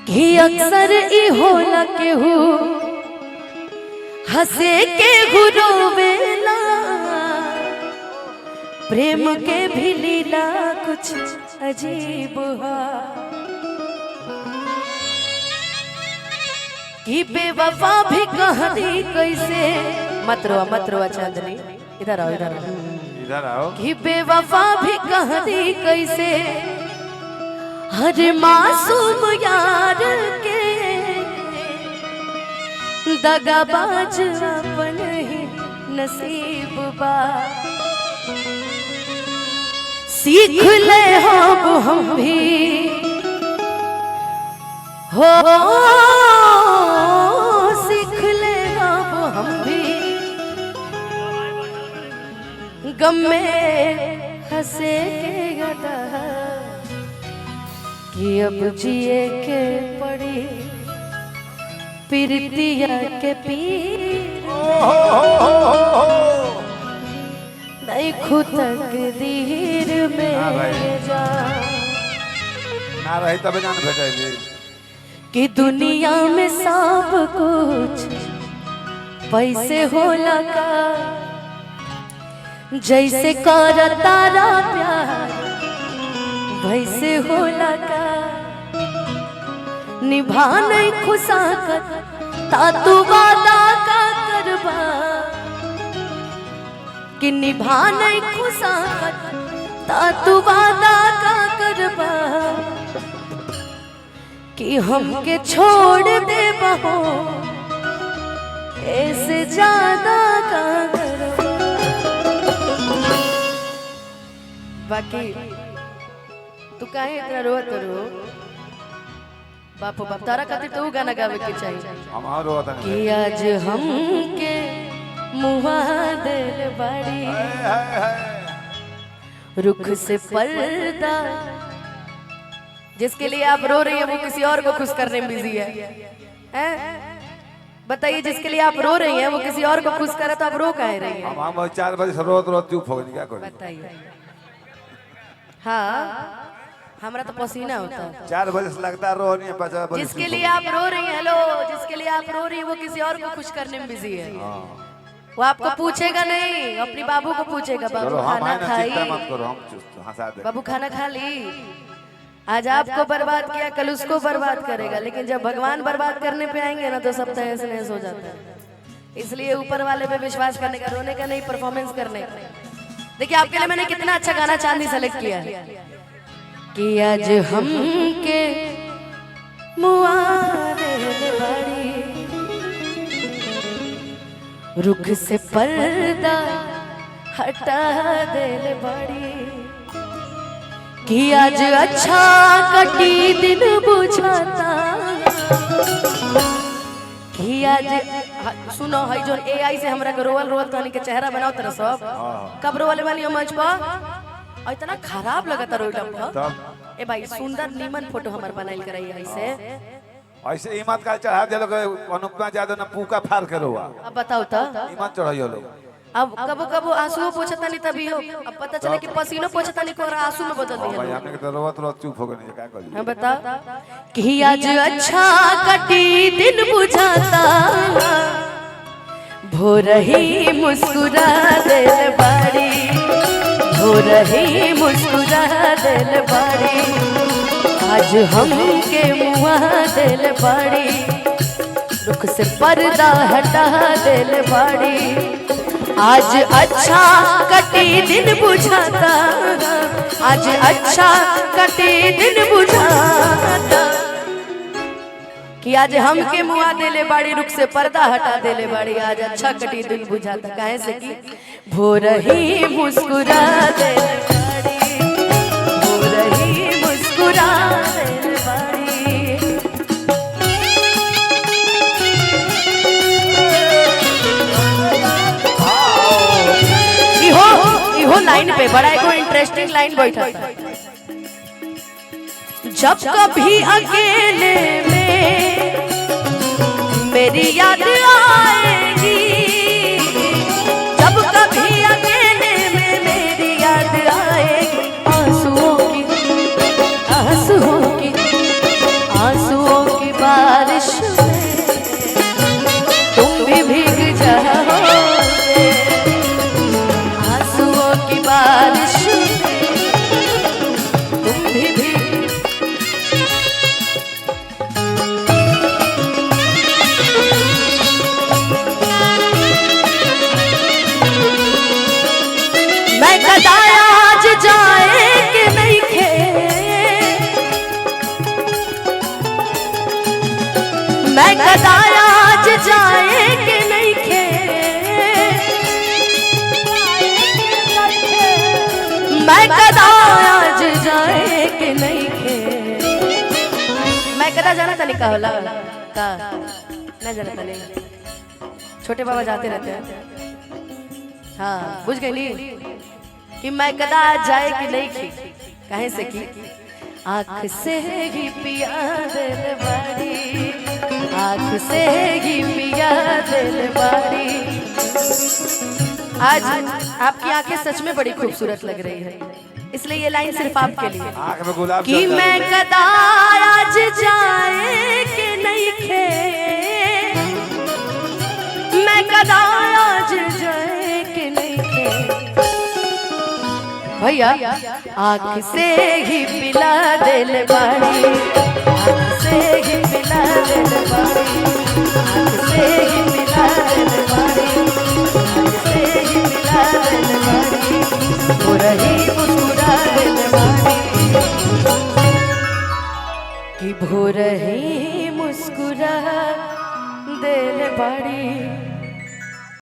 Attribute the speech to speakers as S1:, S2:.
S1: कि अक्सर ई होला केहू हंसे के रोवेला, प्रेम के भी लीला कुछ अजीब है कि बेवफा भी कहती कैसे। मत रोआ चांदनी, इधर आओ
S2: इधर आओ।
S1: कि बेवफा भी कहती कैसे हर मासूम यार के दगाबाज अपन ही नसीब बा। सीख ले हम भी हो, सीख ले हम भी गम में हंसे के गदा कि अब जिए के पड़ी प्रीतिया के पीर नहीं खुद तकदीर में जा
S2: ना रही तब जान भेटे
S1: कि दुनिया में सब कुछ पैसे होला का, जैसे कर तारा प्यार वैसे होला का। निभा नहीं खुशाकत ता तू वादा का करबा, कि निभा नहीं खुशाकत ता तू वादा का करबा, कि हमके छोड़ दे बहो ऐसे ज्यादा का करबा। बाकी तू काहे इतना रोत रो बापू बाप, तारा खातिर तो गाना गावे के चाहिए।
S2: हमारो वतन
S1: कि आज हम के मुहा दिल बड़ी रुख से पर्दा। जिसके लिए आप रो रही हैं वो किसी और को खुश करने में बिजी है? बताइए, जिसके लिए आप रो रही हैं वो किसी और को खुश करे तो आप रो काहे रही हैं?
S2: हम 4 बजे से रोत चुप हो गई, क्या करें?
S1: बताइए। हाँ, हमारा तो पसीना होता है।
S2: 4 बजे से लगता रो नहीं, 50 बजे।
S1: जिसके लिए आप रो रही हैं, हेलो, जिसके लिए आप रो रही हैं वो किसी और को खुश करने में बिजी है। वो आपको पूछेगा नहीं, अपनी बाबू को पूछेगा, बाबू खाना खाई?
S2: मत करो, हम हंसा दे।
S1: बाबू खाना खा ली? आज आपको बर्बाद किया, कल उसको बर्बाद करेगा, लेकिन जब भगवान बर्बाद करने पे आएंगे ना तो सब तहस नहस हो जाता है। इसलिए ऊपर वाले पे विश्वास करने का, रोने का नहीं, परफॉर्मेंस करने का। देखिए आपके लिए मैंने कितना अच्छा गाना चांदी सेलेक्ट किया है कि आज हम के मुआरे बड़ी रुख से पर्दा हटा दे बड़ी, कि आज अच्छा कटी दिन बुझाता, कि आज सुनो है जो एआई से हमरा के रोवल तनी के चेहरा बनाओ तरह सब कब रोवल वाली मंच पर इतना खराब लगता रोइला पर। ए भाई सुंदर नीमन फोटो हमर बनाइल कराई
S2: ऐसे ईमत का चढ़ा दे लोग, अनुपमा यादव ना पूका फाड़ के रोवा।
S1: अब बताओ तो
S2: ईमत चढ़ाइयो लोग।
S1: अब कबो कबो आंसू पोछता नहीं तभी हो, अब पता चले कि पसीनो पोछता नहीं कोरा आंसू में बदल दिया।
S2: भाई हमने तो रोत चुप हो गए, क्या करिए?
S1: हां बता कि आज अच्छा कटी दिन बुझाता, भोर ही मुस्कुरा दिल बाड़ी, भोर ही मुस्कुरा दिल बाड़ी, आज हम के मुआ दिल बाड़ी, रुख से पर्दा हटा दिल बाड़ी, आज अच्छा कटी दिन बुझाता, आज अच्छा कटी दिन बुझाता, कि आज हम के मुआ देले बाड़ी, रुख से पर्दा हटा देले बाड़ी, आज अच्छा कटी दिन बुझाता। काहे से कि भोर ही मुस्कुरा देले बाड़ी, भोर ही मुस्कुरा देले बाड़ी। इहो लाइन पे बड़ा एगो इंटरेस्टिंग लाइन बैठा था। जब कभी अकेले में मेरी याद आएगी, जब कभी अकेले में मेरी याद आएगी, आंसुओं की मैं कदा आज जाए के नहीं खे, मैं कदा आज जाए के नहीं खे। मैं कदा जाना था निकाह होला का ना जाना था नहीं, छोटे बाबा जाते रहते हैं। हाँ बुझ गई कि मैं कदा जाए कि नहीं की, कहे से की आँख से ही पिया दिल बारी, आँख से ही पिया दिल बारी। आज आपकी आंखें सच में बड़ी खूबसूरत लग रही है, इसलिए ये लाइन सिर्फ आपके लिए
S2: आँख में गुलाब
S1: कि मैं कदा आज जाए के नहीं खे, मैं कदा आज जाए के नहीं खे। भैया आँख से ही पिला दिल बारी, आँख से ही पिला दिल बारी, आँख से ही पिला दिल बारी, आँख से ही पिला दिल बारी, हो रही मुस्कुरा दिल बारी, कि भो रही मुस्कुरा दिल बारी।